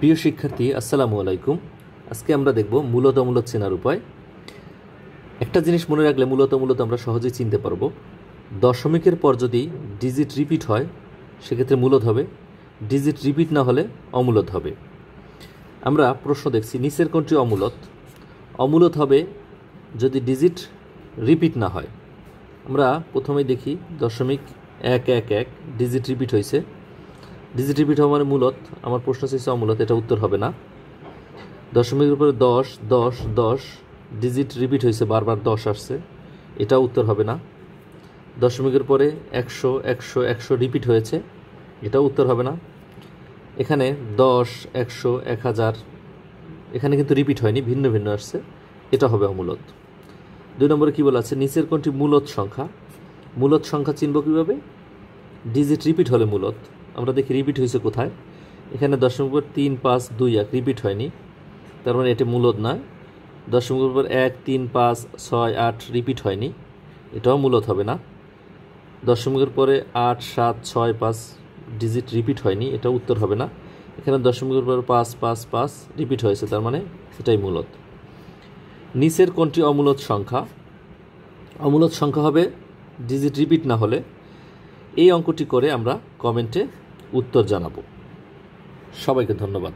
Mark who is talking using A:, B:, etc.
A: প্রিয় শিক্ষার্থী, আসসালামু আলাইকুম। আজকে আমরা দেখব মূলত অমূলত চেনার উপায়। একটা জিনিস মনে রাখলে মূলত আমরা সহজেই চিনতে পারবো। দশমিকের পর যদি ডিজিট রিপিট হয় সেক্ষেত্রে মূলত হবে, ডিজিট রিপিট না হলে অমূলত হবে। আমরা প্রশ্ন দেখছি, নিচের কোনটি অমূলত? অমূলত হবে যদি ডিজিট রিপিট না হয়। আমরা প্রথমেই দেখি 0.111 ডিজিট রিপিট হয়েছে। ডিজিট রিপিট হওয়া মানে মূলত। আমার প্রশ্ন হচ্ছে অমূলত, এটা উত্তর হবে না। দশমিকের উপরে 10 10 10 ডিজিট রিপিট হয়েছে, বারবার 10 আসছে, এটা উত্তর হবে না। দশমিকের পরে 100 100 100 রিপিট হয়েছে, এটা উত্তর হবে না। এখানে 10 100 1000 এখানে কিন্তু রিপিট হয়নি, ভিন্ন ভিন্ন আসছে, এটা হবে অমূলত। 2 নম্বরে কী বলা আছে, নিচের কোনটি মূলত সংখ্যা? মূলত সংখ্যা চিনব কীভাবে? ডিজিট রিপিট হলে মূলত। আমরা দেখি রিপিট হয়েছে কোথায়। এখানে দশমিকের উপর 3 5 2 1 রিপিট হয়নি, তার মানে এটি মূলত নয়। দশমিকের উপর 1 3 5 6 8 রিপিট হয়নি, এটাও মূলত হবে না। দশমিকের পরে 8 7 6 5 ডিজিট রিপিট হয়নি, এটা উত্তর হবে না। এখানে দশমিকের উপর 5 5 5 রিপিট হয়েছে, তার মানে এটাই মূলত। নিচের কোনটি অমূলত সংখ্যা? অমূলত সংখ্যা হবে ডিজিট রিপিট না হলে। এই অঙ্কটি করে আমরা কমেন্টে উত্তর জানাবো। সবাইকে ধন্যবাদ।